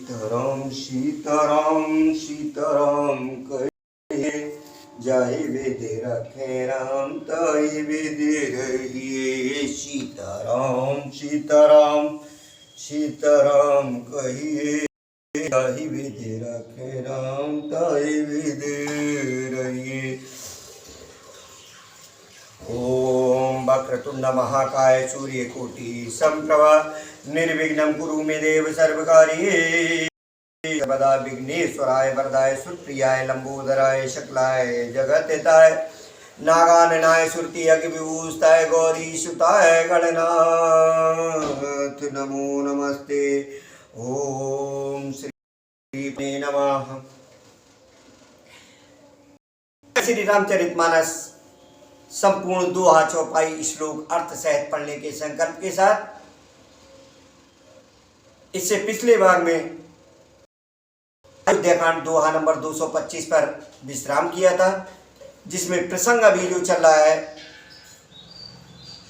सीताराम सीताराम सीताराम कहिए, जाहि विधि रखे राम ताहि विधि रहिए। सीताराम सीताराम सीताराम कहिए, जाहि विधि रखे राम ताहि विधि रहिए। ओम वक्रतुंड महाकाय सूर्यकोटि समप्रभा निर्विघ्नं कुरु मे देव सर्वकार्ये सर्वदा। विघ्नेश्वराय वरदाय सुप्रियाय लंबोदराय शकलाय जगतहिताय नागाननाय सुरति यज्ञ विभूषिताय गौरी सुताय गणनाथ नमो नमस्ते। ओम श्री नमः। श्री रामचरितमानस संपूर्ण दोहा चौपाई श्लोक अर्थ सहित पढ़ने के संकल्प के साथ इससे पिछले भाग में अयोध्याकांड दोहा नंबर 225 पर विश्राम किया था, जिसमें प्रसंग अभी जो चल रहा है,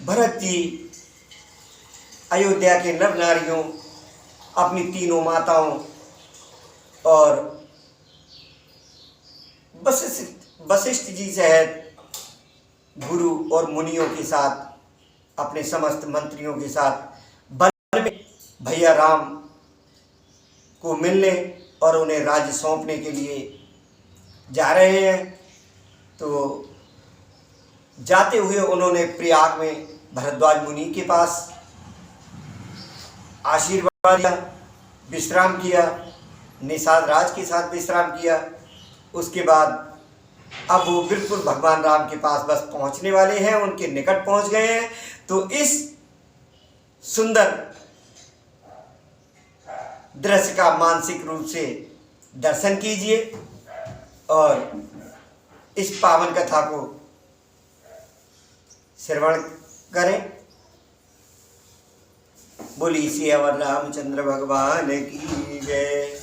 भरत जी अयोध्या के नर नारियों, अपनी तीनों माताओं और वशिष्ठ जी सहित गुरु और मुनियों के साथ, अपने समस्त मंत्रियों के साथ वन में भैया राम को मिलने और उन्हें राज्य सौंपने के लिए जा रहे हैं। तो जाते हुए उन्होंने प्रयाग में भरद्वाज मुनि के पास आशीर्वाद दिया, विश्राम किया, निषाद राज के साथ विश्राम किया। उसके बाद अब वो बिल्कुल भगवान राम के पास बस पहुंचने वाले हैं, उनके निकट पहुंच गए हैं। तो इस सुंदर दृश्य का मानसिक रूप से दर्शन कीजिए और इस पावन कथा को श्रवण करें। बोली सियावर रामचंद्र भगवान की जय।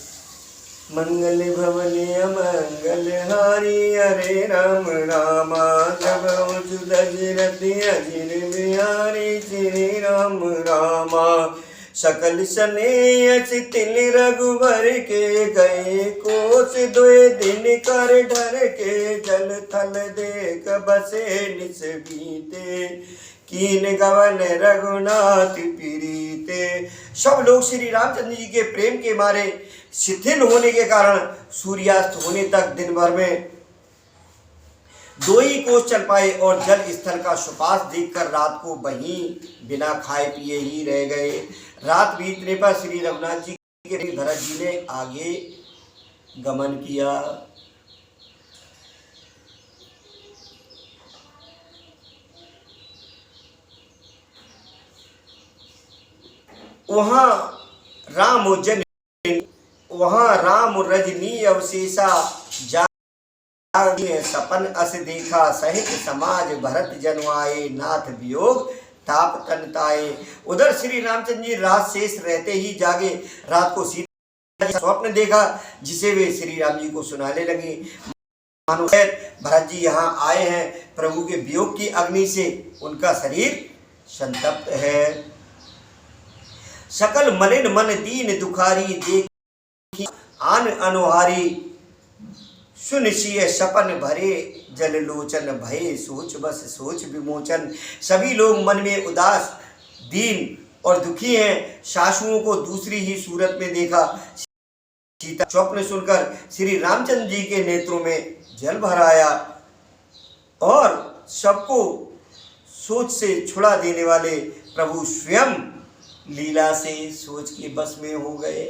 मंगल भवन अमंगल हारी, हरे राम रामा जब दशरथि अजिर बिहारी। श्री राम रामा सकल सनेयस तिल रघुबर के, गए कोस दोए दिन कर ढर के। जल थल देख बसे निस बीते, कीन गवन रघुनाथ प्रीते। सब लोग श्री रामचंद्र जी के प्रेम के मारे शिथिल होने के कारण सूर्यास्त होने तक दिन भर में 2 ही कोस चल पाए और जल स्थल का सुपास देखकर रात को वहीं बिना खाए पिए ही रह गए। रात बीतने पर श्री रघुनाथ जी के भरत जी ने आगे गमन किया। वहाँ राम रजनी अवशेषा जागे, सपन अस देखा सहित समाज। भरत जन्माए नाथ वियोग ताप तनताए। उधर श्री रामचंद्र जी रात शेष रहते ही जागे। रात को सीता जी स्वप्न देखा, जिसे वे श्री राम जी को सुनाने लगे। मानो भरत जी यहाँ आए हैं, प्रभु के वियोग की अग्नि से उनका शरीर संतप्त है। सकल मलिन मन दीन दुखारी, देखी आन अनुहारी। सुनिशिय सपन भरे जल लोचन, भये सोच बस सोच विमोचन। सभी लोग मन में उदास, दीन और दुखी हैं। सासुओं को दूसरी ही सूरत में देखा। सीता स्वप्न सुनकर श्री रामचंद्र जी के नेत्रों में जल भर आया और सबको सोच से छुड़ा देने वाले प्रभु स्वयं लीला से सोच के बस में हो गए।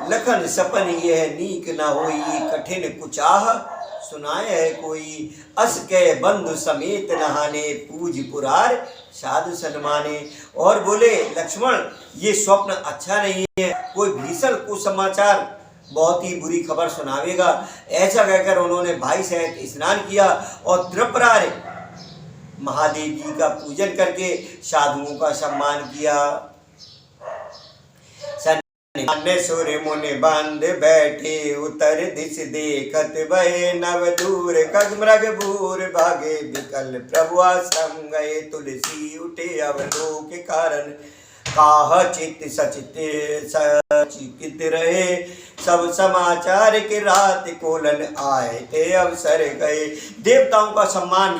लखन सपन यह नीक न होई, कठिन कुचाह सुनाए है कोई। अस के बंधु समेत नहाने, पूज पुरार साधु सन्माने। और बोले लक्ष्मण, ये स्वप्न अच्छा नहीं है, कोई भीषण कुसमाचार, बहुत ही बुरी खबर सुनावेगा। ऐसा कहकर उन्होंने भाई सहित स्नान किया और त्रिपुरारि महादेव जी का पूजन करके साधुओं का सम्मान किया। सुर मुनि बांध बैठे, उतर दिश देखत भये। नव दूर खग मृग भूर भागे, विकल प्रभु आश्रम गए। तुलसी उठे अवलोक के कारण, काह चित सचित सचिकित रहे, सब समाचार के रात कोलन आए ते अवसर गए। देवताओं का सम्मान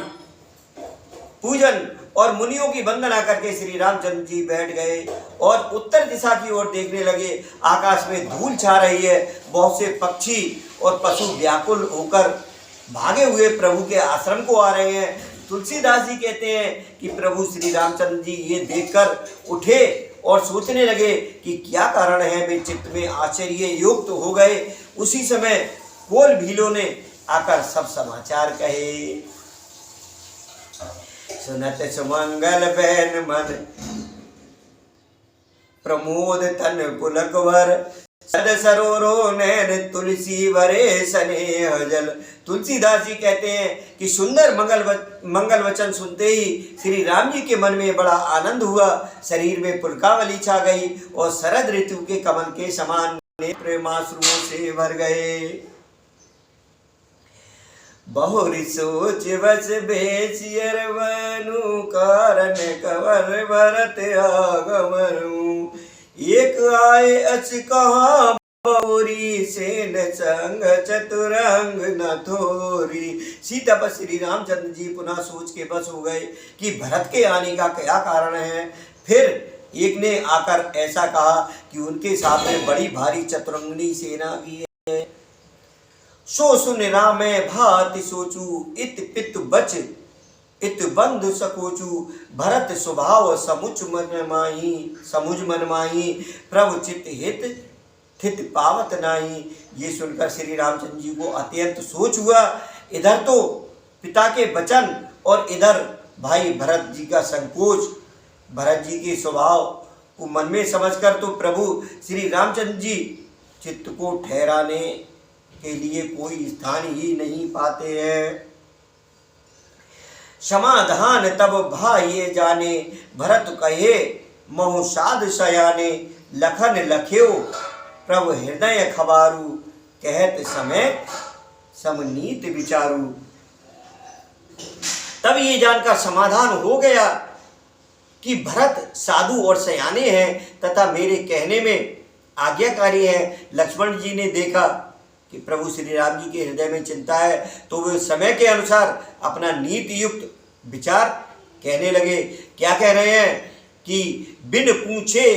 पूजन और मुनियों की वंदना करके श्री रामचंद्र जी बैठ गए और उत्तर दिशा की ओर देखने लगे। आकाश में धूल छा रही है, बहुत से पक्षी और पशु व्याकुल होकर भागे हुए प्रभु के आश्रम को आ रहे हैं। तुलसीदास जी कहते हैं कि प्रभु श्री रामचंद्र जी ये देखकर उठे और सोचने लगे कि क्या कारण है। वे चित्त में आश्चर्य युक्त हो गए। उसी समय कोल भीलों ने आकर सब समाचार कहे। सुनत सुमंगल बैन मन प्रमोद तन पुलकवर, सद सरोरो नैन तुलसी वरे स्नेह जल। तुलसीदास जी कहते हैं कि सुंदर मंगल वचन सुनते ही श्री राम जी के मन में बड़ा आनंद हुआ। शरीर में पुलकावली छा गई और शरद ऋतु के कमल के समान प्रेमाश्रुओं से भर गए। बहुरी सोच बस बेचियर बनु कारण कवर भरत आगमनु, एक आए अच कहा बहुरी सेन संग चतुरंग न थोरी। सीता पर श्री रामचंद्र जी पुनः सोच के बस हो गए कि भरत के आने का क्या कारण है। फिर एक ने आकर ऐसा कहा कि उनके साथ में बड़ी भारी चतुरंगनी सेना भी है। सो सुन रामे भाति सोचू, इत पित बच इत बंधु सकोचू, भरत स्वभाव समुच मन माही, प्रभु चित हित थित पावत नाही। ये सुनकर श्री रामचंद्र जी को अत्यंत सोच हुआ। इधर तो पिता के वचन और इधर भाई भरत जी का संकोच। भरत जी के स्वभाव को मन में समझकर तो प्रभु श्री रामचंद्र जी चित्त को ठहराने के लिए कोई स्थान ही नहीं पाते हैं। समाधान तब भाई जाने, भरत कहे महु साध सयाने, लखन लख्यो प्रभु हृदय खबारू, कहत समय समनीत विचारू। तब ये जानकर समाधान हो गया कि भरत साधु और सयाने हैं तथा मेरे कहने में आज्ञाकारी हैं। लक्ष्मण जी ने देखा कि प्रभु श्री राम जी के हृदय में चिंता है तो वे समय के अनुसार अपना नीति युक्त विचार कहने लगे। क्या कह रहे हैं कि बिन पूछे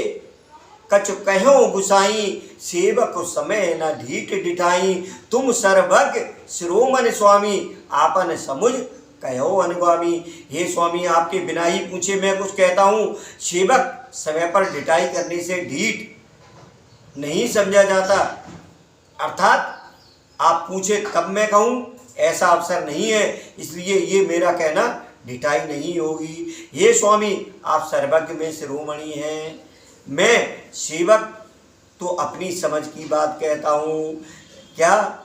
कछ कहो गुसाई, सेवक समय न ढीठ डिठाई, तुम सर्वज्ञ शिरोमणि स्वामी, आपन समुझ कहो अनुगामी। हे स्वामी, आपके बिना ही पूछे मैं कुछ कहता हूँ। सेवक समय पर डिठाई करने से ढीठ नहीं समझा जाता, अर्थात आप पूछे तब मैं कहूँ ऐसा अवसर नहीं है, इसलिए ये मेरा कहना ढिठाई नहीं होगी। ये स्वामी, आप सर्वज्ञ में शिरोमणि हैं, मैं सेवक तो अपनी समझ की बात कहता हूँ। क्या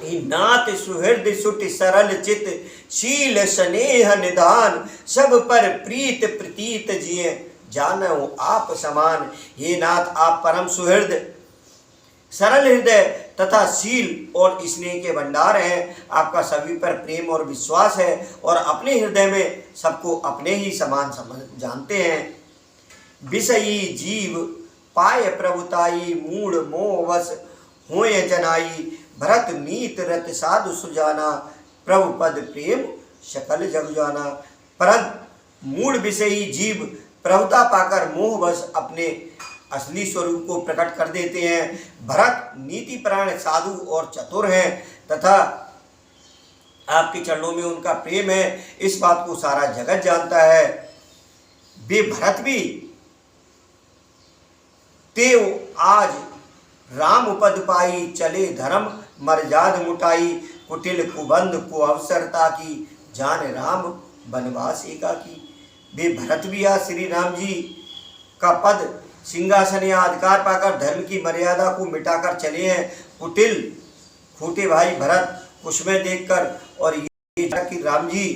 नाथ सुहृद सुट सरल चित, शील स्नेह निधान, सब पर प्रीत प्रतीत जिए, जानो आप समान। हे नाथ, आप परम सुहृद सरल हृदय तथा शील और स्नेह के भंडार हैं। आपका सभी पर प्रेम और विश्वास है और अपने हृदय में सबको अपने ही समान जानते हैं। विषयी जीव पाय प्रभुताई, मूढ़ मोह वश होय जनाई, भरत नीत रत साधु सुजाना, प्रभु पद प्रेम सकल जग जाना। परंतु मूढ़ विषयी जीव प्रभुता पाकर मोहवश अपने असली स्वरूप को प्रकट कर देते हैं। भरत नीतिपरायण साधु और चतुर हैं तथा आपके चरणों में उनका प्रेम है, इस बात को सारा जगत जानता है। वे भरत भी तेव आज राम पद पाई, चले धर्म मर्याद मुटाई, कुटिल कुबंध को अवसरता की, जान राम बनवास एका की। वे भरत भी आज श्री राम जी का पद सिंहासन या अधिकार पाकर धर्म की मर्यादा को मिटाकर चले हैं। कुटिल खोटे भाई भरत कुछ में देखकर और ये कि राम जी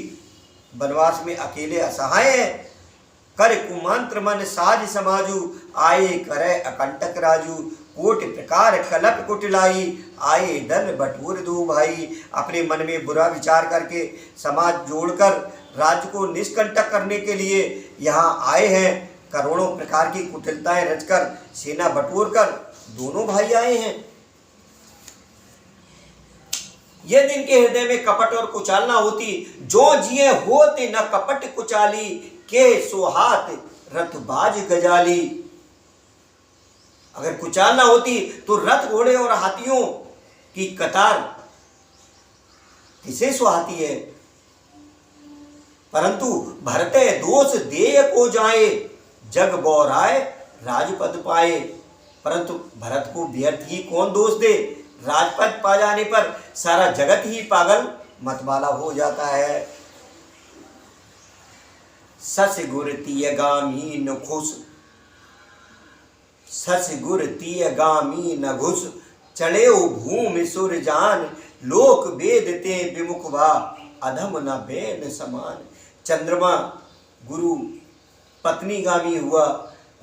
वनवास में अकेले असहाय हैं। कर कुमंत्र मन साज समाजू, आए करे अकंटक राजू, कोट प्रकार कलप कुटिलाई, आए दल बटूर दो भाई। अपने मन में बुरा विचार करके समाज जोड़कर राज्य को निष्कंटक करने के लिए यहाँ आए हैं। करोड़ों प्रकार की कुटिलताएं रचकर सेना बटोरकर दोनों भाई आए हैं। यदि इनके हृदय में कपट और कुचालना होती, जो जिए होते न कपट कुचाली, के सोहात रथबाज गजाली। अगर कुचालना होती तो रथ घोड़े और हाथियों की कतार किसे सुहाती है। परंतु भरते दोष देय को जाए, जग बौराए राजपद पाए। परंतु भरत को व्यर्थ ही कौन दोष दे, राजपद पा जाने पर सारा जगत ही पागल मतवाला हो जाता है। सस गुर तीय गामी न खुश, सस गुर तीय गामी न घुस, चढ़े भूमि सुर जान, लोक वेद ते विमुख भा, अधम न बेन समान। चंद्रमा गुरु पत्नीगामी हुआ,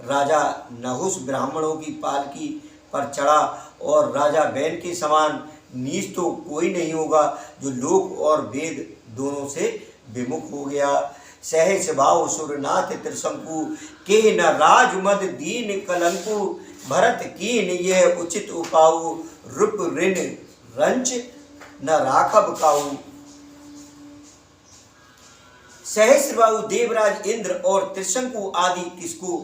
राजा नहुस ब्राह्मणों की पालकी पर चढ़ा, और राजा बैन के समान नीच तो कोई नहीं होगा जो लोक और वेद दोनों से विमुख हो गया। सहस भाव सुरनाथ त्रिशंकु, के न राजमद दीन कलंकु, भरत कीन ये उचित उपाऊ, रूप ऋण रंच न राखब काऊ। सहस्रबाहु देवराज इंद्र और त्रिशंकु आदि किसको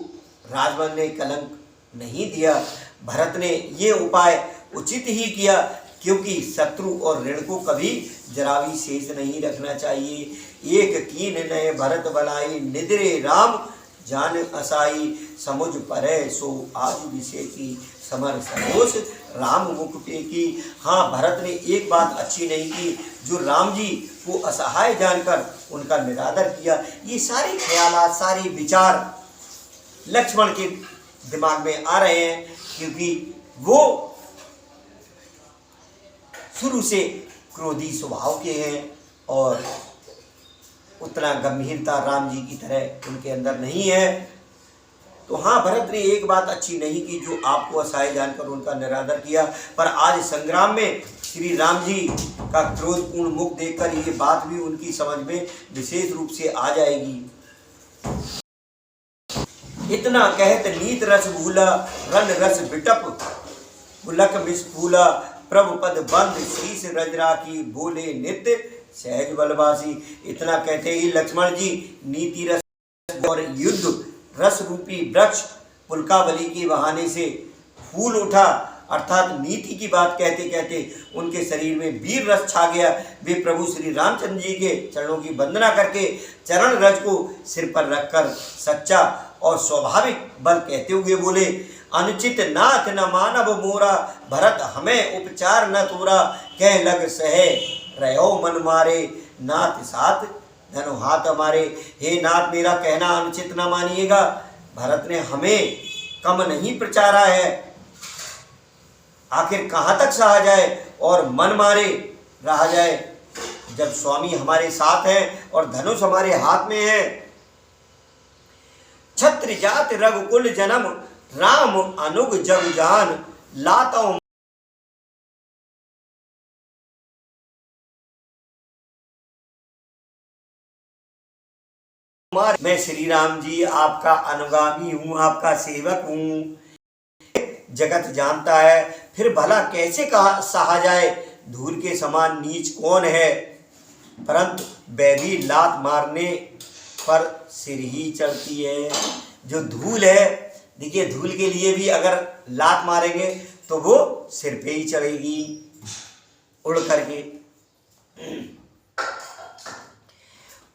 राजमद ने कलंक नहीं दिया। भरत ने ये उपाय उचित ही किया, क्योंकि शत्रु और ऋण को कभी जरा भी शेष नहीं रखना चाहिए। एक कीन नए भरत बनाई, निद्रे राम जान असाई, समुझ परे सो आज विषय की, समर सरोस राम मुख पे की। हाँ, भरत ने एक बात अच्छी नहीं की, जो राम जी को असहाय जानकर उनका निरादर किया। ये सारे ख्यालात, सारे विचार लक्ष्मण के दिमाग में आ रहे हैं, क्योंकि वो शुरू से क्रोधी स्वभाव के हैं और उतना गंभीरता राम जी की तरह उनके अंदर नहीं है। तो हाँ, भरत ने एक बात अच्छी नहीं की, जो आपको असहाय जानकर उनका निरादर किया। पर आज संग्राम में श्री राम जी का क्रोधपूर्ण मुख देखकर ये बात भी उनकी समझ में विशेष रूप से आ जाएगी। इतना कहत नीत रस भूला, रन रस बिटप बुलक विस्फूला, प्रभु पद बंद शीश रजरा की, बोले नित्य सहज बलवासी। इतना कहते ही लक्ष्मण जी नीति रस और युद्ध रस रूपी वृक्ष पुलकावली के बहाने से फूल उठा, अर्थात नीति की बात कहते कहते उनके शरीर में वीर रस छा गया। वे प्रभु श्री रामचंद्र जी के चरणों की वंदना करके चरण रज को सिर पर रखकर सच्चा और स्वाभाविक बल कहते हुए बोले, अनुचित नाथ न मानव मोरा, भरत हमें उपचार न तोरा, कह लग सहे रहो मन मारे, नाथ साथ धनु हाथ हमारे। हे नाथ, मेरा कहना अनुचित न मानिएगा, भरत ने हमें कम नहीं प्रचारा है। आखिर कहाँ तक सहा जाए और मन मारे रहा जाए, जब स्वामी हमारे साथ हैं और धनुष हमारे हाथ में है। छत्र जात रघुकुल जन्म, राम अनुग जग जान, लाता मैं श्री राम जी आपका अनुगामी हूँ, आपका सेवक हूँ। जगत जानता है, फिर भला कैसे कहा सहा जाए, धूल के समान नीच कौन है। परंतु बैरी लात मारने पर सिर ही चढ़ती है। जो धूल है, देखिए धूल के लिए भी अगर लात मारेंगे तो वो सिर पे ही चढ़ेगी उड़ करके।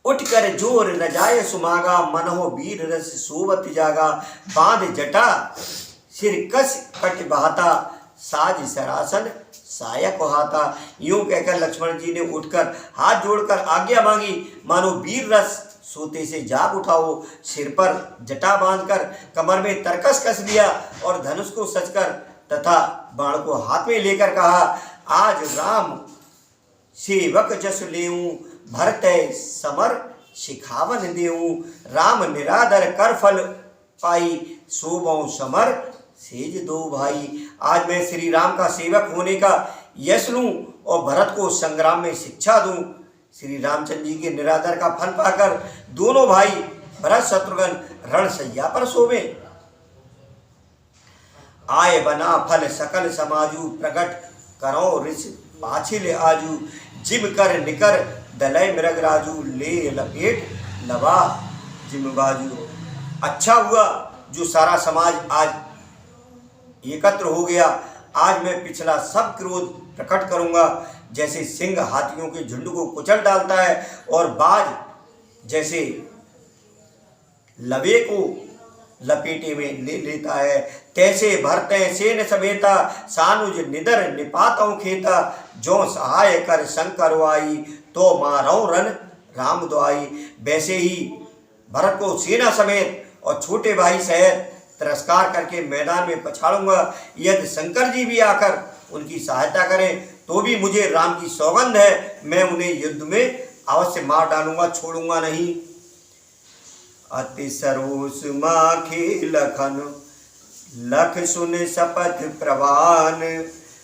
उठकर जोर रजाय सुमागा, मनहो वीर रस सोवत जागा, बांध जटा सिर कस कट बहाता, साज सरासन सायक हाथा। यूं कहकर लक्ष्मण जी ने उठकर हाथ जोड़कर आज्ञा मांगी, मानो वीर रस सोते से जाग उठाओ। सिर पर जटा बांधकर कमर में तरकस कस लिया और धनुष को सचकर तथा बाण को हाथ में लेकर कहा, आज राम सेवक जस लेऊं, भरतै समर शिखावन देऊं, राम निरादर कर फल पाई, सोबों समर सेज दो भाई। आज मैं श्री राम का सेवक होने का यश लूं और भरत को संग्राम में शिक्षा दूं। श्री रामचंद्र जी के निरादर का फल पाकर दोनों भाई भरत शत्रुघ्न रणसैया पर सोवे। आय बना फल सकल समाजू, प्रकट करो ऋष पाछिल आजू। जिम कर निकर दलय मृग राजू, ले लपेट लवा जिम बाजू। अच्छा हुआ जो सारा समाज आज एकत्र हो गया। आज मैं पिछला सब क्रोध प्रकट करूंगा। जैसे सिंह हाथियों के झुंड को कुचल डालता है और बाज जैसे लवे को लपेटे में ले लेता है, तैसे भरते सेन समेता, सानुज निदर निपातों खेता। जो सहाय कर शंकर आई, तो मारो रन राम दुआई। वैसे ही भरत को सेना समेत और छोटे भाई सहित तिरस्कार करके मैदान में पछाड़ूंगा। यदि शंकर जी भी आकर उनकी सहायता करें तो भी मुझे राम की सौगंध है, मैं उन्हें युद्ध में अवश्य मार डालूंगा, छोड़ूंगा नहीं। अति सरोस माखे लखन, लख सुन शपथ प्रवान।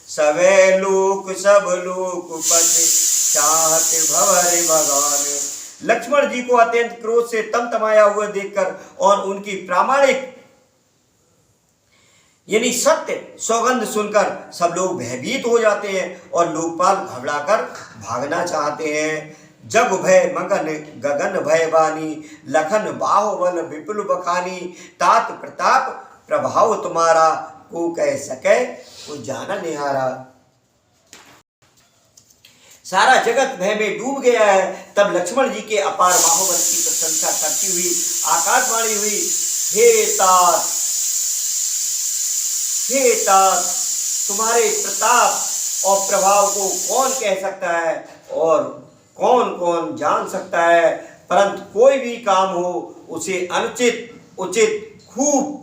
सवे लोक सब लोक पति, चाहत भवर भगवान। लक्ष्मण जी को अत्यंत क्रोध से तमतमाया हुआ देखकर और उनकी प्रामाणिक यानी सत्य सौगंध सुनकर सब लोग भयभीत हो जाते हैं और लोकपाल घबराकर भागना चाहते हैं। जग भय मगन गगन भय बानी, लखन बाहुबल विपुल बखानी। तात प्रताप प्रभाव तुम्हारा, को कह सके वो जाना निहारा। सारा जगत भय में डूब गया है। तब लक्ष्मण जी के अपार बाहुबल की प्रशंसा करती हुई आकाशवाणी हुई, हे तात, हे तात, तुम्हारे प्रताप और प्रभाव को कौन कह सकता है और कौन कौन जान सकता है। परंतु कोई भी काम हो उसे अनुचित उचित खूब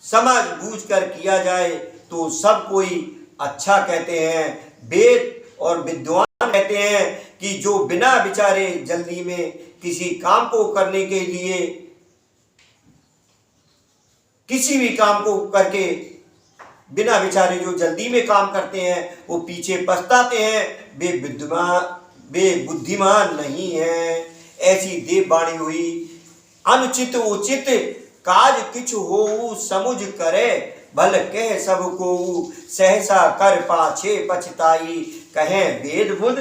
समझ बूझ कर किया जाए तो सब कोई अच्छा कहते हैं। वेद और विद्वान कहते हैं कि जो बिना विचारे जल्दी में किसी काम को करने के लिए, किसी भी काम को करके बिना विचारे जो जल्दी में काम करते हैं वो पीछे पछताते हैं, वे बुद्धिमान नहीं है। ऐसी देव वाणी हुई। अनुचित उचित काज किछ हो, समुझ करे भल कह सबको। सहसा कर पाछे पछताई, कहें वेद बुध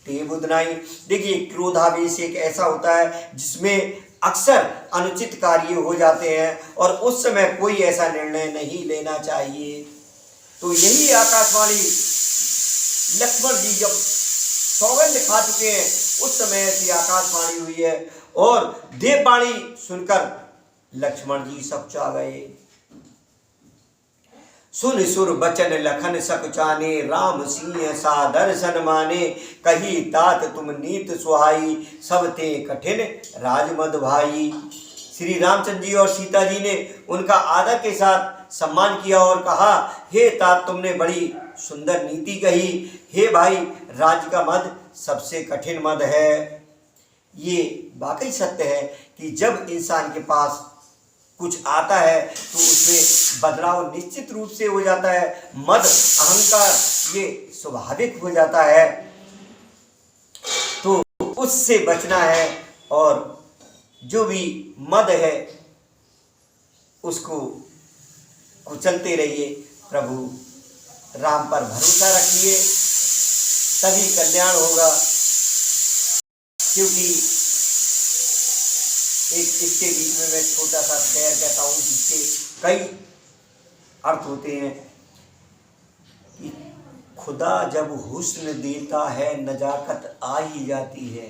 ते बुध नाई। देखिए, क्रोधावेश एक ऐसा होता है जिसमें अक्सर अनुचित कार्य हो जाते हैं और उस समय कोई ऐसा निर्णय नहीं लेना चाहिए। तो यही आकाशवाणी लक्ष्मण जी जब सौगंध खा चुके हैं उस समय ऐसी आकाशवाणी हुई है और देववाणी सुनकर लक्ष्मण जी सकुचा गए। सुन सुर बचन लखन सकुचाने, राम सिंह सा दर्शन माने। कही तात तुम नीत सुहाई, सब ते कठिन राजमद भाई। श्री रामचंद्र जी और सीता जी ने उनका आदर के साथ सम्मान किया और कहा, हे तात, तुमने बड़ी सुंदर नीति कही। हे भाई, राज्य का मद सबसे कठिन मद है। ये वाकई सत्य है कि जब इंसान के पास कुछ आता है तो उसमें बदलाव निश्चित रूप से हो जाता है। मद अहंकार ये स्वाभाविक हो जाता है, तो उससे बचना है और जो भी मद है उसको कुचलते रहिए। प्रभु राम पर भरोसा रखिए, तभी कल्याण होगा। क्योंकि इसके बीच में मैं छोटा सा शेर कहता हूँ जिसके कई अर्थ होते हैं कि खुदा जब हुस्न देता है नजाकत आ ही जाती है।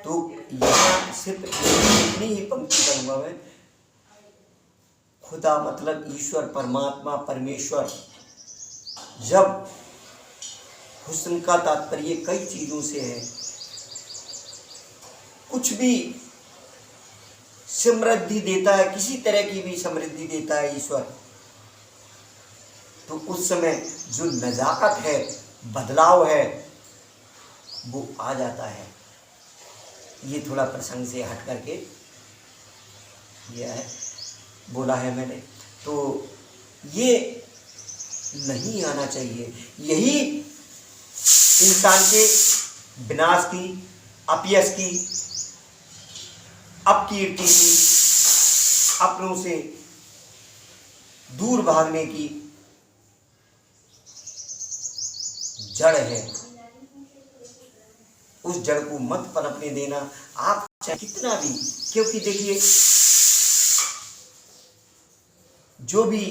तो यहाँ सिर्फ इतनी ही पंक्ति करूँगा मैं। खुदा मतलब ईश्वर, परमात्मा, परमेश्वर। जब हुस्न का तात्पर्य कई चीज़ों से है। कुछ भी समृद्धि देता है, किसी तरह की भी समृद्धि देता है ईश्वर, तो उस समय जो नजाकत है, बदलाव है, वो आ जाता है। ये थोड़ा प्रसंग से हट करके यह है बोला है मैंने, तो ये नहीं आना चाहिए। यही इंसान के विनाश की, अपयश की, अपकीर्ति की, अपनों से दूर भागने की जड़ है। उस जड़ को मत पनपने देना, आप चाहे कितना भी, क्योंकि देखिए जो भी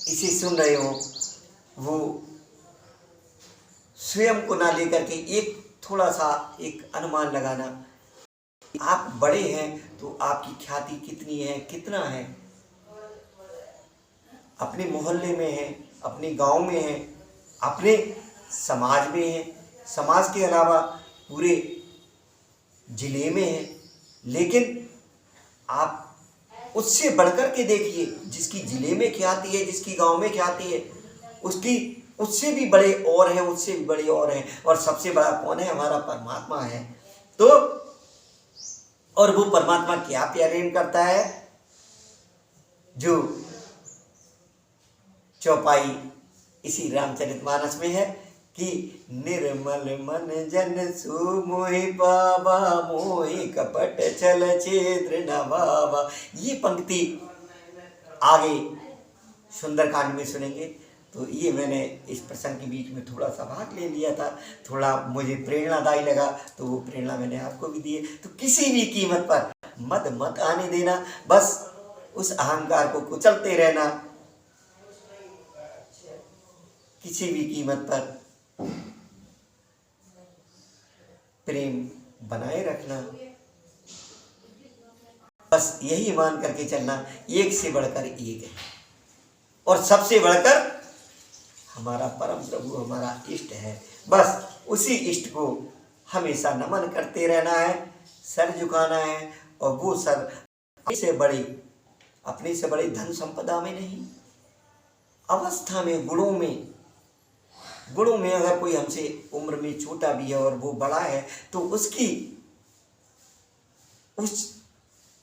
इसे सुन रहे हो वो स्वयं को ना लेकर के एक थोड़ा सा एक अनुमान लगाना, आप बड़े हैं तो आपकी ख्याति कितनी है, कितना है, अपने मोहल्ले में है, अपने गांव में है, अपने समाज में है, समाज के अलावा पूरे जिले में है। लेकिन आप उससे बढ़कर के देखिए, जिसकी जिले में ख्याति है, जिसकी गांव में ख्याति है, उसकी उससे भी बड़े और हैं, उससे भी बड़े और हैं। और सबसे बड़ा कौन है? हमारा परमात्मा है। तो और वो परमात्मा क्या प्रेम करता है? जो चौपाई इसी रामचरितमानस में है कि निर्मल मन जन सु मोहि पावा, मोहि कपट छल छिद्र न भावा। ये पंक्ति आगे सुंदरकांड में सुनेंगे। तो ये मैंने इस प्रसंग के बीच में थोड़ा सा भाग ले लिया था, थोड़ा मुझे प्रेरणादायी लगा, तो वो प्रेरणा मैंने आपको भी दी है। तो किसी भी कीमत पर मत आने देना, बस उस अहंकार को कुचलते रहना, किसी भी कीमत पर प्रेम बनाए रखना, बस यही मान करके चलना, एक से बढ़कर एक है। और सबसे बढ़कर हमारा परम प्रभु, हमारा इष्ट है। बस उसी इष्ट को हमेशा नमन करते रहना है, सर झुकाना है। और वो सर अपने से बड़े धन संपदा में नहीं, अवस्था में, गुणों में अगर कोई हमसे उम्र में छोटा भी है और वो बड़ा है, तो उसकी उस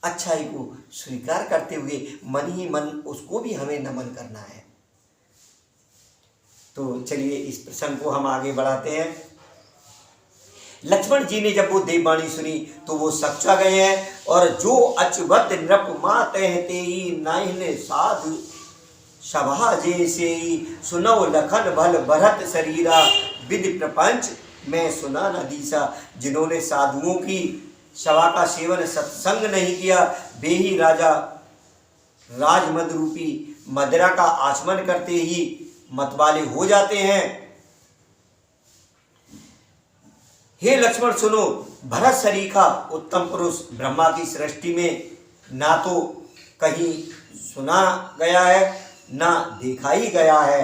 अच्छाई को स्वीकार करते हुए मन ही मन उसको भी हमें नमन करना है। तो चलिए इस प्रसंग को हम आगे बढ़ाते हैं। लक्ष्मण जी ने जब वो देववाणी सुनी तो वो सच्चा गए हैं। और जो अचुबत नृप मात तेई, नाहिन साधु सभा जैसे, सुनौ लखन भल भरत शरीरा, विधि प्रपंच मैं सुना न दीसा। जिन्होंने साधुओं की सभा का सेवन सत्संग नहीं किया, वे ही राजा राजमद रूपी मदिरा का आचमन करते ही मतवाले हो जाते हैं। हे लक्ष्मण सुनो, भरत सरीखा उत्तम पुरुष ब्रह्मा की सृष्टि में ना तो कहीं सुना गया है, ना देखा ही गया है।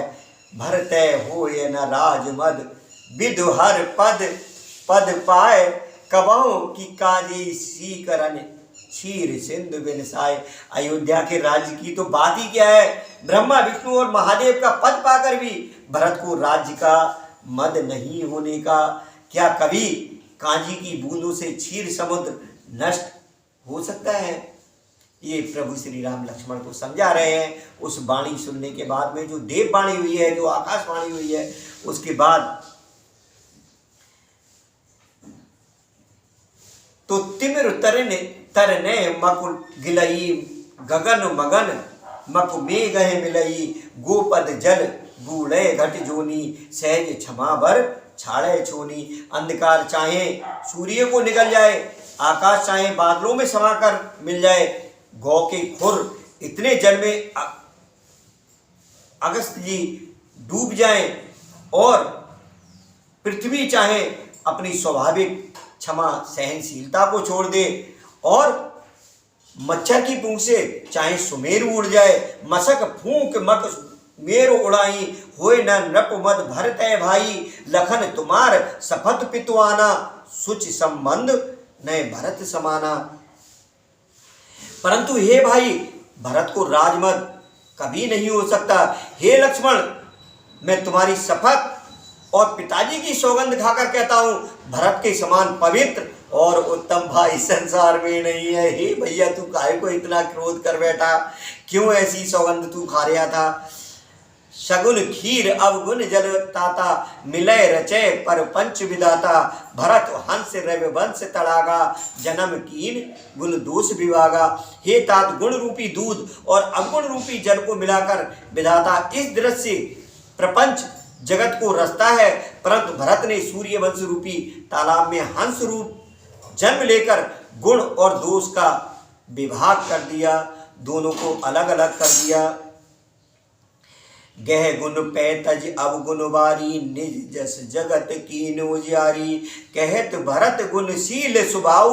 भरतय हो ये न राजमद, विदु हर पद पाए, कबहु की काजी सीकरन क्षीर सिंधु बिनसाए। अयोध्या के राज्य की तो बात ही क्या है, ब्रह्मा विष्णु और महादेव का पद पाकर भी भरत को राज्य का मद नहीं होने का क्या कभी कांजी की बूंदों से क्षीर समुद्र नष्ट हो सकता है? ये प्रभु श्री राम लक्ष्मण को समझा रहे हैं। उस वाणी सुनने के बाद में, जो देव वाणी हुई है, जो आकाशवाणी हुई है, उसके बाद तो तिमिर तरने मकुल गिलई, गगन मगन मकु मेघ मिलई, गोपद जल बूढ़े घट जोनी, सहज क्षमा भर छाड़े छोनी। अंधकार चाहे सूर्य को निकल जाए, आकाश चाहे बादलों में समाकर मिल जाए, गौ के खुर इतने जल में अगस्त जी डूब जाएं, और पृथ्वी चाहे अपनी स्वाभाविक क्षमा सहनशीलता को छोड़ दे, और मच्छर की पूंछ से चाहे सुमेरु उड़ जाए, मसक फूंक मक मेरु उड़ाई, होए न नृप मद भरत है भाई, लखन तुम्हार सपथ पितुआना, सुच संबंध न भरत समाना। परंतु हे भाई, भरत को राजमद कभी नहीं हो सकता। हे लक्ष्मण, मैं तुम्हारी शपथ और पिताजी की सौगंध खाकर कहता हूं, भरत के समान पवित्र और उत्तम भाई संसार में नहीं है। हे भैया, तू काहे को इतना क्रोध कर बैठा? क्यों ऐसी सौगंध तू खा रहा था? सगुन खीर अवगुण जल ताता, मिलय रचय पर पंच विदाता, भरत हंस रविवंश तड़ागा, जन्म कीन गुण दोष विभागा। हे तात, गुण रूपी दूध और अवगुण रूपी जल को मिलाकर विधाता इस दृश्य प्रपंच जगत को रचता है, परंतु भरत ने सूर्य वंश रूपी तालाब में हंस रूप जन्म लेकर गुण और दोष का विभाग कर दिया, दोनों को अलग अलग कर दिया। गह गुण पैतज अवगुण वारी, निज जस जगत कीन उजियारी। कहत भरत गुणशील स्वभाव,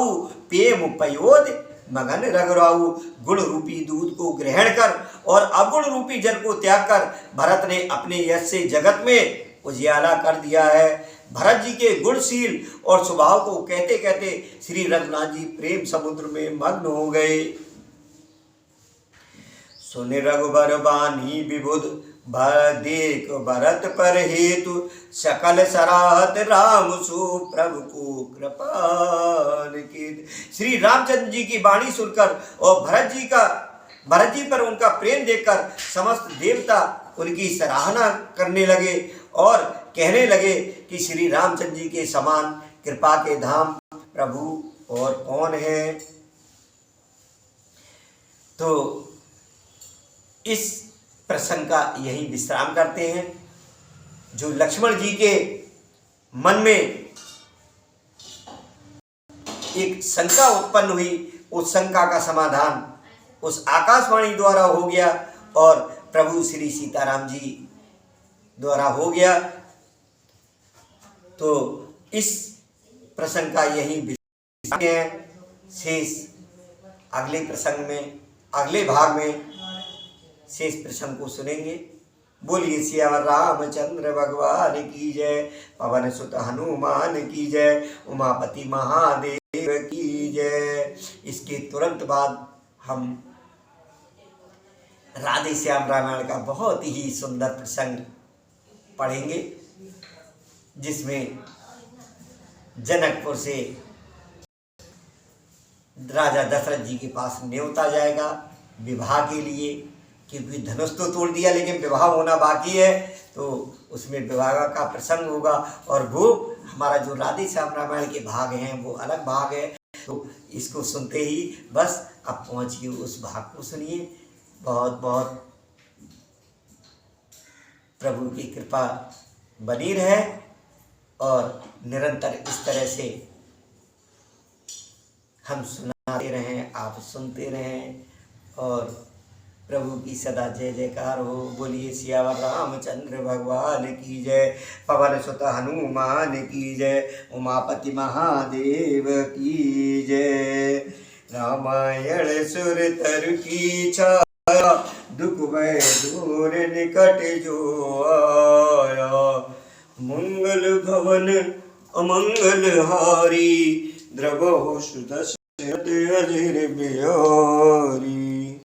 प्रेम पयोद मगन रघुराऊ। गुण रूपी दूध को ग्रहण कर और अवगुण रूपी जल को त्याग कर भरत ने अपने यश से जगत में उजियाला कर दिया है। भरत जी के गुणशील और स्वभाव को कहते कहते श्री रघुनाथ जी प्रेम समुद्र में मग्न हो गए। सुन रघुबर बानी विबुध, देख भरत पर हेतु, सकल सराहत राम सो प्रभु को कृपान की। श्री रामचंद्र जी की वाणी सुनकर और भरत जी पर उनका प्रेम देखकर समस्त देवता उनकी सराहना करने लगे और कहने लगे कि श्री रामचंद्र जी के समान कृपा के धाम प्रभु और कौन है। तो इस प्रसंग का यही विश्राम करते हैं। जो लक्ष्मण जी के मन में एक शंका उत्पन्न हुई, उस शंका का समाधान उस आकाशवाणी द्वारा हो गया और प्रभु श्री सीताराम जी द्वारा हो गया। तो इस प्रसंग का यही विश्राम है। शेष अगले प्रसंग में, अगले भाग में शेष प्रसंग को सुनेंगे। बोलिए सियावर रामचंद्र भगवान की जय, पवन सुत हनुमान की जय, उमापति महादेव की जय। इसके तुरंत बाद हम राधे श्याम रामायण का बहुत ही सुंदर प्रसंग पढ़ेंगे, जिसमें जनकपुर से राजा दशरथ जी के पास न्योता जाएगा विवाह के लिए, क्योंकि धनुष तो तोड़ दिया लेकिन विवाह होना बाकी है। तो उसमें विवाह का प्रसंग होगा और वो हमारा जो राधे श्याम रामायण के भाग हैं वो अलग भाग है। तो इसको सुनते ही बस अब पहुँचिए उस भाग को सुनिए। बहुत बहुत प्रभु की कृपा बनी रहे और निरंतर इस तरह से हम सुनाते रहें, आप सुनते रहें और प्रभु की सदा जय जयकार हो। बोलिए सियावर रामचंद्र भगवान की जय, पवन सुत हनुमान की जय, उमापति महादेव की जय। रामायण सुर तर की छाया, दुख भय दूर निकट जो आया। मंगल भवन अमंगल हारी, द्रवहु सुदशरथ अजर बिहारी।